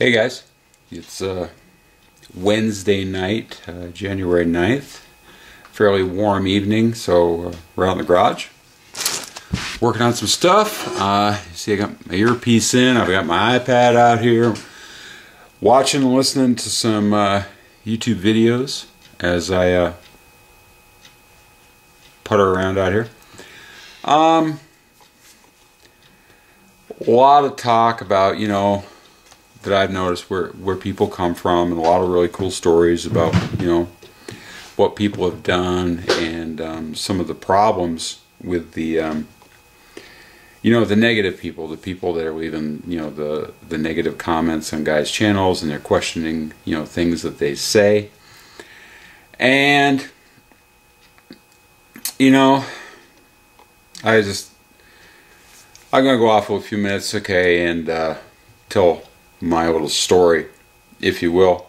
Hey guys, it's Wednesday night, January 9th. Fairly warm evening, so we're out in the garage working on some stuff. See, I got my earpiece in, I've got my iPad out here, watching and listening to some YouTube videos as I putter around out here. A lot of talk about, that I've noticed where people come from, and a lot of really cool stories about what people have done, and some of the problems with the the negative people, the people that are leaving the negative comments on guys' channels, and they're questioning things that they say. And I'm gonna go off for a few minutes, okay, and tell my little story, if you will.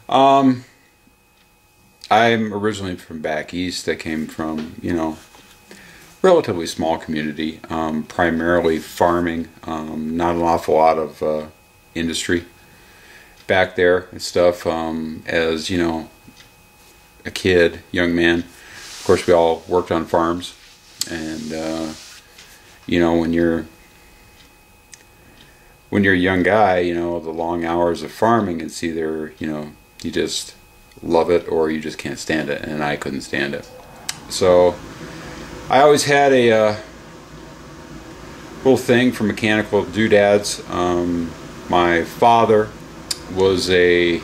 I'm originally from back east. I came from, relatively small community, primarily farming, not an awful lot of industry back there and stuff. As a kid, young man, of course we all worked on farms, and when you're a young guy, the long hours of farming, it's either, you just love it or you just can't stand it, and I couldn't stand it. So I always had a little thing for mechanical doodads. My father was a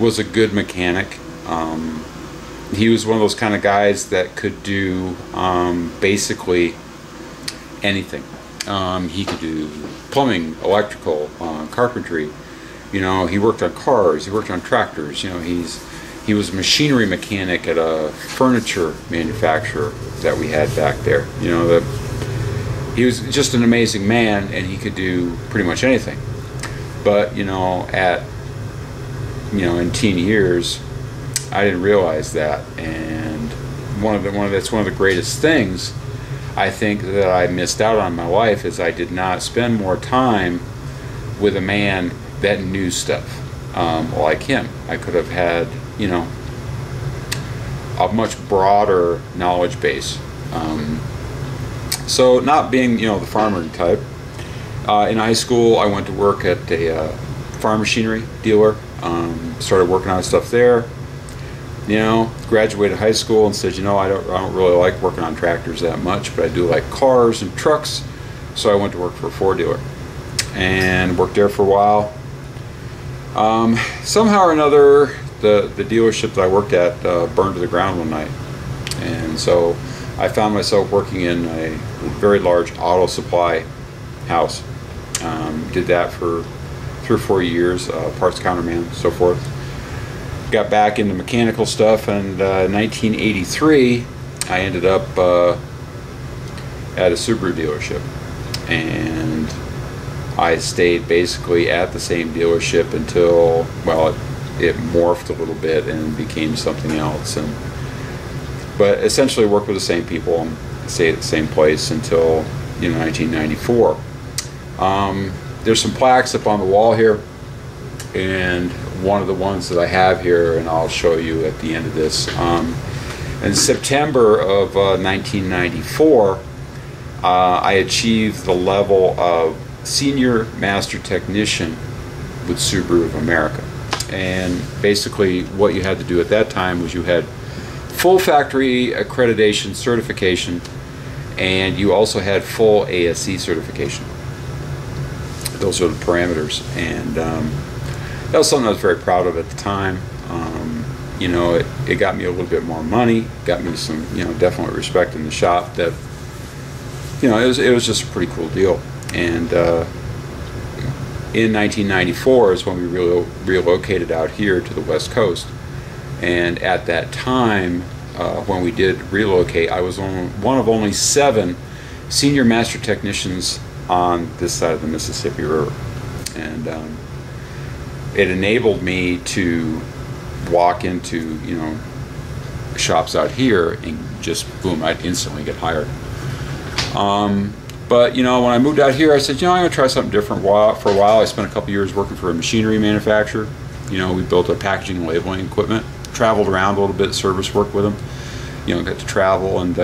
good mechanic. He was one of those kind of guys that could do basically anything. He could do plumbing, electrical, carpentry. He worked on cars, he worked on tractors. He was a machinery mechanic at a furniture manufacturer that we had back there. He was just an amazing man, and he could do pretty much anything. But in teen years, I didn't realize that, and that's one of the greatest things I think that I missed out on in my life, is I did not spend more time with a man that knew stuff like him. I could have had a much broader knowledge base. So not being the farmer type, in high school I went to work at a farm machinery dealer. Started working on stuff there. Graduated high school and said, I don't really like working on tractors that much, but I do like cars and trucks. So I went to work for a Ford dealer and worked there for a while. Somehow or another, the dealership that I worked at burned to the ground one night, and so I found myself working in a very large auto supply house. Did that for 3 or 4 years, parts counterman, so forth. Got back into mechanical stuff, and 1983 I ended up at a Subaru dealership, and I stayed basically at the same dealership until, well, it morphed a little bit and became something else, but essentially worked with the same people and stayed at the same place until 1994. There's some plaques up on the wall here, and one of the ones that I have here, and I'll show you at the end of this. In September of 1994, I achieved the level of Senior Master Technician with Subaru of America. And basically what you had to do at that time was you had full factory accreditation certification, and you also had full ASE certification. Those are the parameters, and that was something I was very proud of at the time. It got me a little bit more money, got me some definite respect in the shop. That it was just a pretty cool deal. And in 1994 is when we relocated out here to the West Coast. And at that time, when we did relocate, I was one of only 7 senior master technicians on this side of the Mississippi River. And it enabled me to walk into shops out here and just boom, I'd instantly get hired. But you know, when I moved out here, I said, you know, I'm gonna try something different. For a while, I spent a couple years working for a machinery manufacturer. You know, we built a packaging and labeling equipment. Traveled around a little bit, service work with them. You know, got to travel, and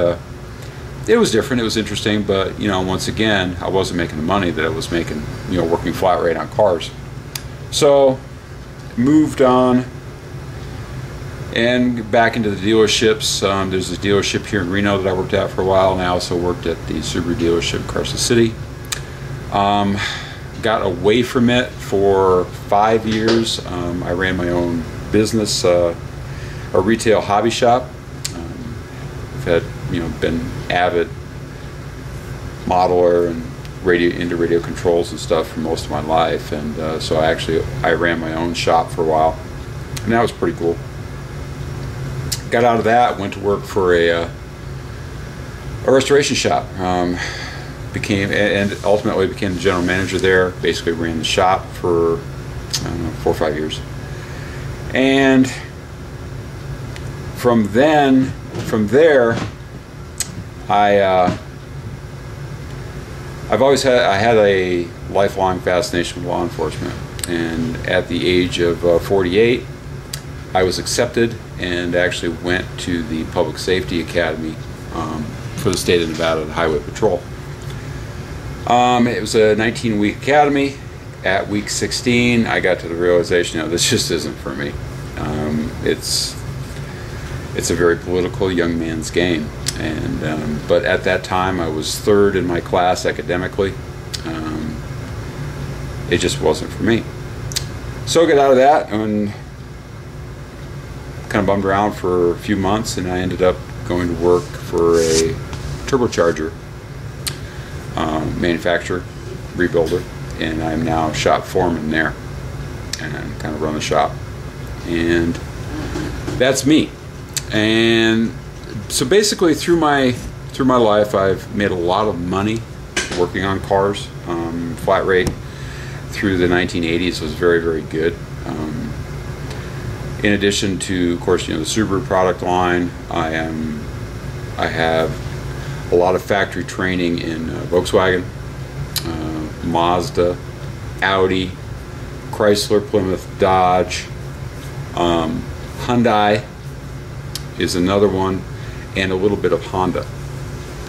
it was different. It was interesting, but you know, once again, I wasn't making the money that I was making, you know, working flat rate on cars. So moved on and back into the dealerships. There's this dealership here in Reno that I worked at for a while, and I also worked at the Subaru dealership in Carson City. Got away from it for 5 years. I ran my own business, a retail hobby shop. I've had, you know, been avid modeler and into radio controls and stuff for most of my life, and so I ran my own shop for a while, and that was pretty cool. Got out of that, went to work for a restoration shop. And ultimately became the general manager there. Basically ran the shop for, I don't know, 4 or 5 years. And from there, I had a lifelong fascination with law enforcement. And at the age of 48, I was accepted and actually went to the Public Safety Academy for the state of Nevada, the Highway Patrol. It was a 19-week academy. At week 16, I got to the realization, you know, this just isn't for me. It's a very political young man's game, and but at that time I was third in my class academically. It just wasn't for me. So I got out of that and kind of bummed around for a few months, and I ended up going to work for a turbocharger manufacturer, rebuilder, and I'm now shop foreman there, and kind of run the shop, and that's me. And so basically through my life, I've made a lot of money working on cars. Flat rate through the 1980s was very, very good. In addition to, of course, you know, the Subaru product line, I have a lot of factory training in Volkswagen, Mazda, Audi, Chrysler, Plymouth, Dodge, Hyundai is another one, and a little bit of Honda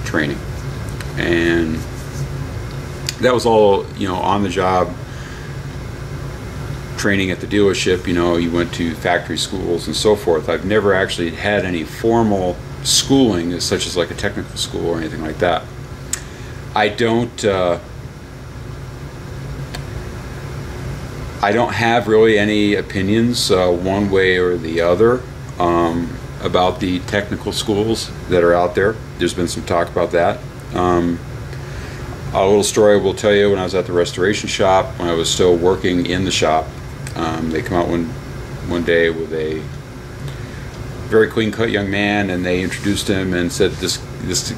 training. And that was all, you know, on the job training at the dealership. You know, you went to factory schools and so forth. I've never actually had any formal schooling, such as like a technical school or anything like that. I don't have really any opinions one way or the other about the technical schools that are out there. There's been some talk about that. A little story I will tell you. When I was at the restoration shop, when I was still working in the shop, they come out one day with a very clean-cut young man, and they introduced him and said, this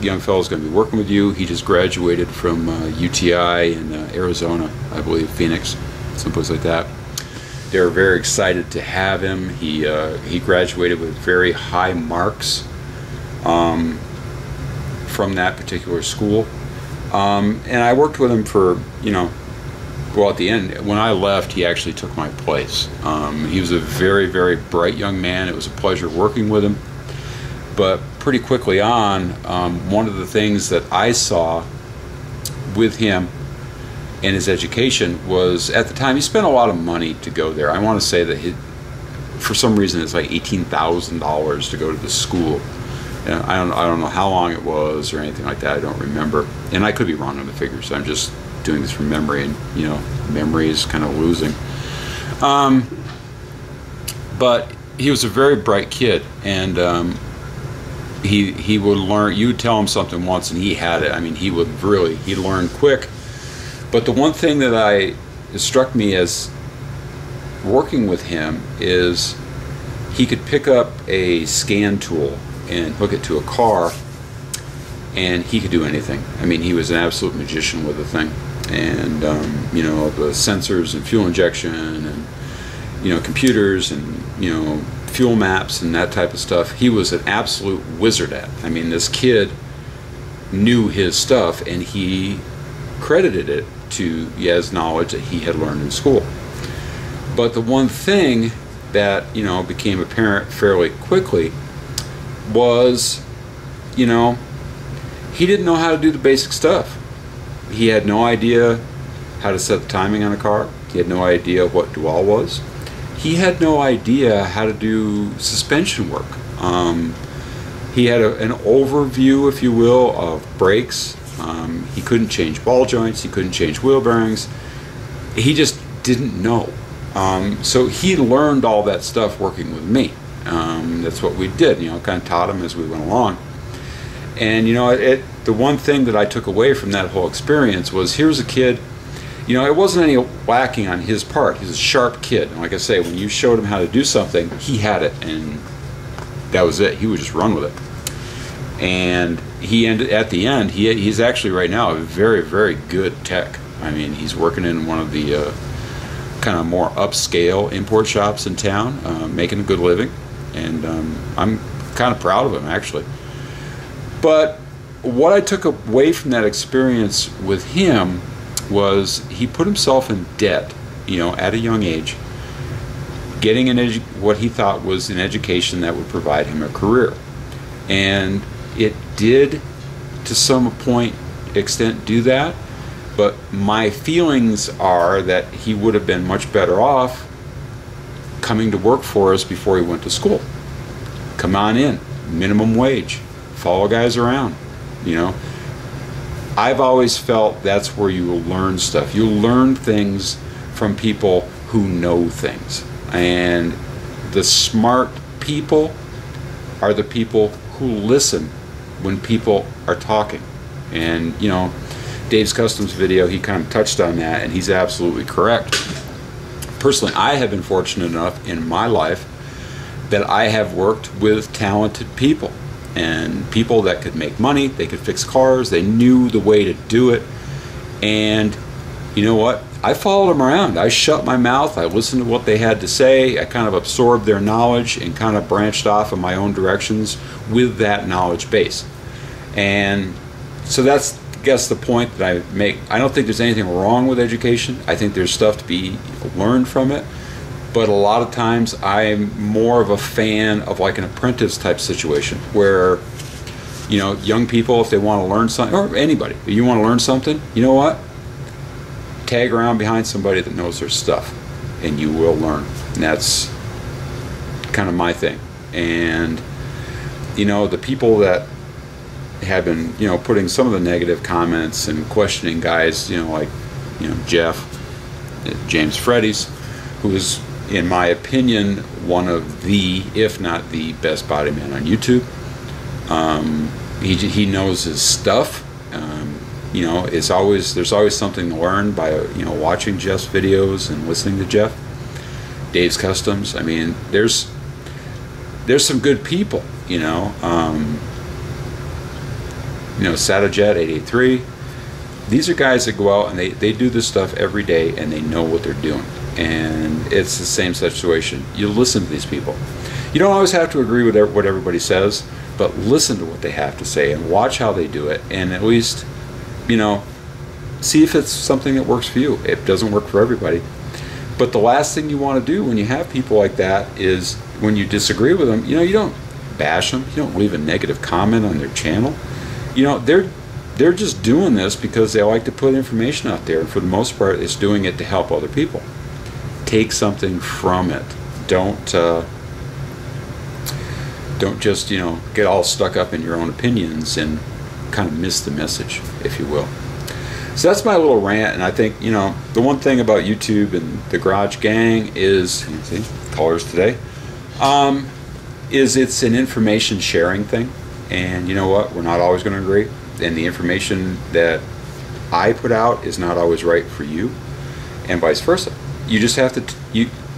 young fellow is going to be working with you. He just graduated from UTI in Arizona, I believe, Phoenix, someplace like that. They were very excited to have him. He graduated with very high marks from that particular school. And I worked with him for, you know, well, at the end, when I left, he actually took my place. He was a very, very bright young man. It was a pleasure working with him. But pretty quickly on, one of the things that I saw with him and his education was, at the time, he spent a lot of money to go there. I want to say that for some reason it's like $18,000 to go to the school. And I don't know how long it was or anything like that. I don't remember, and I could be wrong on the figures. I'm just doing this from memory, and you know, memory is kind of losing. But he was a very bright kid, and he would learn. You would tell him something once, and he had it. I mean, he'd learn quick. But the one thing that struck me as working with him is he could pick up a scan tool and hook it to a car, and he could do anything. I mean, he was an absolute magician with the thing. And you know, the sensors and fuel injection and, you know, computers and, you know, fuel maps and that type of stuff, he was an absolute wizard at. I mean, this kid knew his stuff, and he credited it to as knowledge that he had learned in school. But the one thing that, you know, became apparent fairly quickly was, you know, he didn't know how to do the basic stuff. He had no idea how to set the timing on a car. He had no idea what dual was. He had no idea how to do suspension work. He had an overview, if you will, of brakes. He couldn't change ball joints. He couldn't change wheel bearings. He just didn't know. So he learned all that stuff working with me. That's what we did, you know, kind of taught him as we went along. And, you know, the one thing that I took away from that whole experience was, here's a kid, you know, it wasn't any lacking on his part. He's a sharp kid. And like I say, when you showed him how to do something, he had it, and that was it. He would just run with it. And he ended, at the end, he's actually right now a very, very good tech. I mean, he's working in one of the kind of more upscale import shops in town, making a good living. And I'm kind of proud of him, actually. But what I took away from that experience with him was he put himself in debt, you know, at a young age, getting what he thought was an education that would provide him a career. And it did, to some extent, do that. But my feelings are that he would have been much better off coming to work for us before he went to school. Come on in, minimum wage, follow guys around, you know. I've always felt that's where you will learn stuff. You'll learn things from people who know things. And the smart people are the people who listen when people are talking. And, you know, Dave's Customs video, he kind of touched on that, and he's absolutely correct. Personally, I have been fortunate enough in my life that I have worked with talented people, and people that could make money, they could fix cars, they knew the way to do it. And you know what? I followed them around. I shut my mouth, I listened to what they had to say, I kind of absorbed their knowledge and kind of branched off in my own directions with that knowledge base. And so that's, I guess, the point that I make. I don't think there's anything wrong with education. I think there's stuff to be learned from it. But a lot of times I'm more of a fan of like an apprentice type situation where, you know, young people, if they want to learn something, or anybody, if you want to learn something, you know what? Tag around behind somebody that knows their stuff and you will learn. And that's kind of my thing. And, you know, the people that have been, you know, putting some of the negative comments and questioning guys, you know, like, you know, Jeff, James Freddy's, who is, in my opinion, one of the, if not the best body man on YouTube. He knows his stuff. You know, there's always something to learn by, you know, watching Jeff's videos and listening to Jeff. Dave's Customs. I mean, there's some good people. You know, Satajet 883. These are guys that go out and they do this stuff every day and they know what they're doing. And it's the same situation. You listen to these people. You don't always have to agree with what everybody says, but listen to what they have to say and watch how they do it, and at least, you know, see if it's something that works for you. It doesn't work for everybody. But the last thing you want to do when you have people like that is, when you disagree with them, you know, you don't bash them, you don't leave a negative comment on their channel. You know, they're just doing this because they like to put information out there, and for the most part it's doing it to help other people. Take something from it. Don't just, you know, get all stuck up in your own opinions and kind of miss the message, if you will. So that's my little rant. And I think, you know, the one thing about YouTube and the Garage Gang is, you see, colors today, is it's an information sharing thing. And you know what? We're not always going to agree. And the information that I put out is not always right for you, and vice versa. You just have to,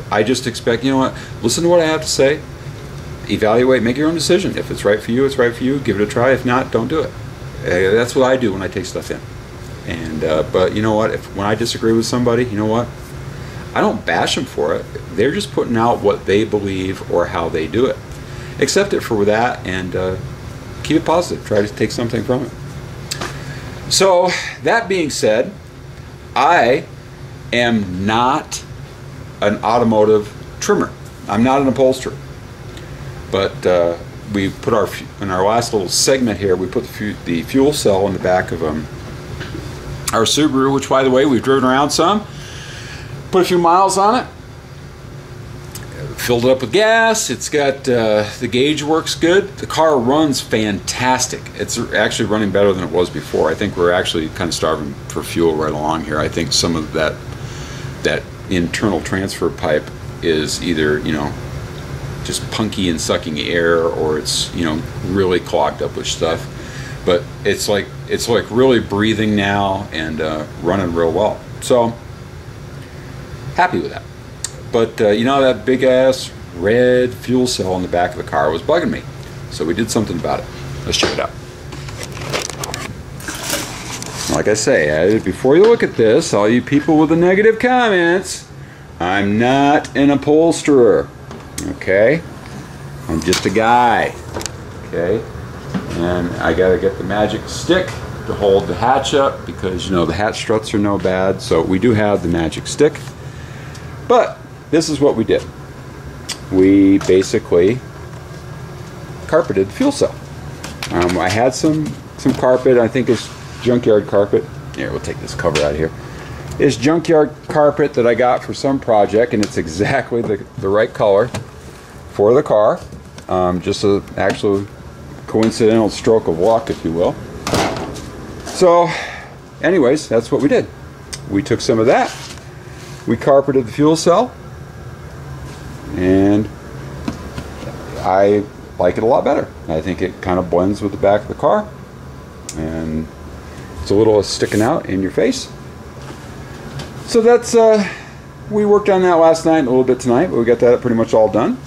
I just expect, you know what, listen to what I have to say, evaluate, make your own decision. If it's right for you, it's right for you. Give it a try. If not, don't do it. That's what I do when I take stuff in. And but you know what, when I disagree with somebody, you know what, I don't bash them for it. They're just putting out what they believe or how they do it. Accept it for that, and keep it positive. Try to take something from it. So that being said, I am not an automotive trimmer. I'm not an upholsterer. But we put in our last little segment here, we put the fuel cell in the back of our Subaru, which, by the way, we've driven around some, put a few miles on it, filled it up with gas. It's got the gauge works good. The car runs fantastic. It's actually running better than it was before. I think we're actually kind of starving for fuel right along here. I think some of that internal transfer pipe is either, you know, just punky and sucking air, or it's, you know, really clogged up with stuff. But it's like really breathing now and running real well. So happy with that. But you know, that big ass red fuel cell in the back of the car was bugging me. So we did something about it. Let's check it out. Like I say, before you look at this, all you people with the negative comments, I'm not an upholsterer. Okay? I'm just a guy. Okay? And I gotta get the magic stick to hold the hatch up, because, you know, the hatch struts are no bad. So we do have the magic stick. But this is what we did. We basically carpeted the fuel cell. I had some carpet. I think it's junkyard carpet. Here, we'll take this cover out of here. It's junkyard carpet that I got for some project, and it's exactly the right color for the car. Just an actual coincidental stroke of luck, if you will. So anyways, that's what we did. We took some of that, we carpeted the fuel cell, and I like it a lot better. I think it kind of blends with the back of the car, and it's a little sticking out in your face. So that's we worked on that last night and a little bit tonight, but we got that pretty much all done.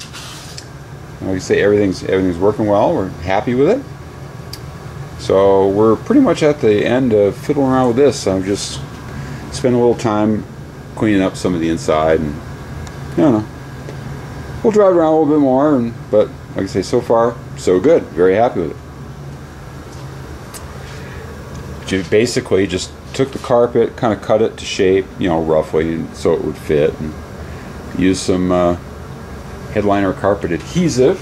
Like I say, everything's working well. We're happy with it. So we're pretty much at the end of fiddling around with this. I'm just spending a little time cleaning up some of the inside, and I don't know. We'll drive around a little bit more, but like I say, so far so good. Very happy with it. Basically, just took the carpet, kind of cut it to shape, you know, roughly, so it would fit, and used some headliner carpet adhesive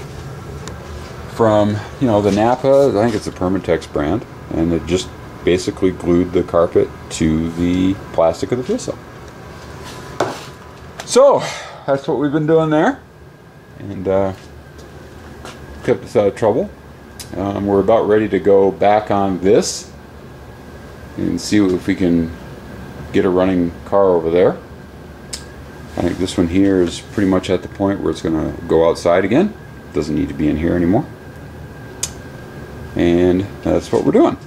from, you know, the Napa, I think it's a Permatex brand, and it just basically glued the carpet to the plastic of the fuel cell. So that's what we've been doing there, and kept us out of trouble. We're about ready to go back on this and see if we can get a running car over there. I think this one here is pretty much at the point where it's going to go outside again. Doesn't need to be in here anymore. And that's what we're doing.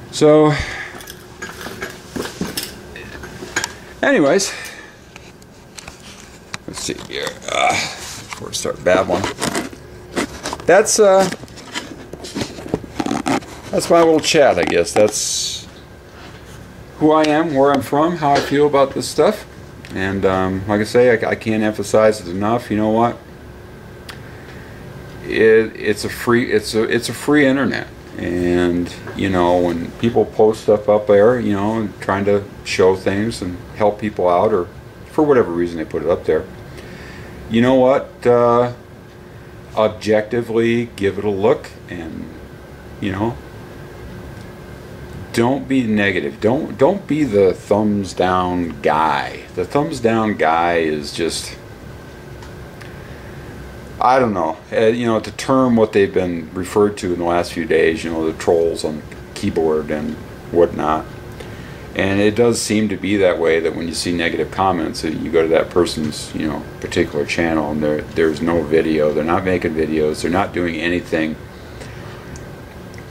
So anyways, let's see here. Before I start babbling, that's my little chat, I guess. That's who I am, where I'm from, how I feel about this stuff. And like I say, I can't emphasize it enough. You know what? It's a free internet, and you know, when people post stuff up there, you know, and trying to show things and help people out, or for whatever reason they put it up there, you know what? Objectively give it a look, and you know, don't be negative. Don't be the thumbs down guy. The thumbs down guy is just, I don't know. You know, to term what they've been referred to in the last few days, you know, the trolls on keyboard and whatnot. And it does seem to be that way, that when you see negative comments, you go to that person's, you know, particular channel, and there's no video. They're not making videos. They're not doing anything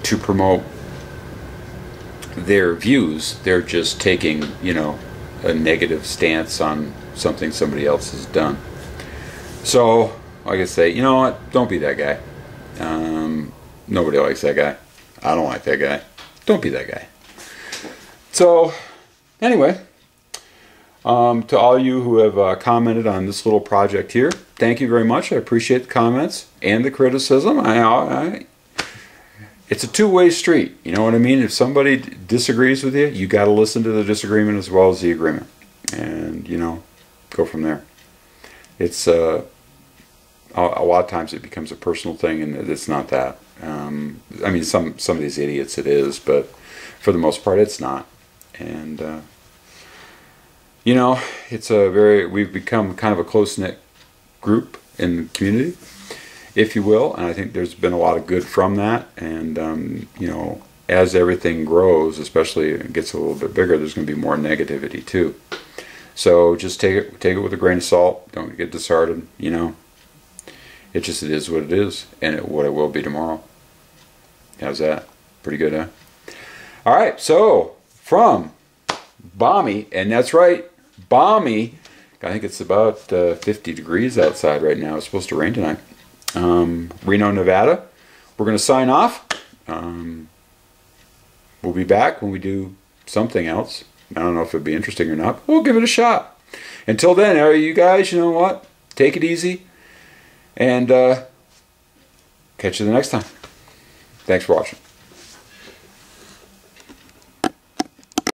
to promote their views. They're just taking, you know, a negative stance on something somebody else has done. So like I say, you know what, don't be that guy. Nobody likes that guy. I don't like that guy. Don't be that guy. So anyway, to all you who have commented on this little project here, thank you very much. I appreciate the comments and the criticism. it's a two-way street. You know what I mean? If somebody disagrees with you, you got to listen to the disagreement as well as the agreement, and you know, go from there. It's a lot of times it becomes a personal thing, and it's not that. I mean, some of these idiots it is, but for the most part, it's not. And you know, we've become kind of a close-knit group in the community, if you will, and I think there's been a lot of good from that. And you know, as everything grows, especially it gets a little bit bigger, there's going to be more negativity too. So just take it with a grain of salt. Don't get disheartened. You know, it is what it is, and what it will be tomorrow. How's that? Pretty good, huh? All right. So from Balmy, and that's right, Balmy. I think it's about 50 degrees outside right now. It's supposed to rain tonight. Reno, Nevada. We're going to sign off. We'll be back when we do something else. I don't know if it'll be interesting or not. We'll give it a shot. Until then, you guys, you know what? Take it easy. And catch you the next time. Thanks for watching.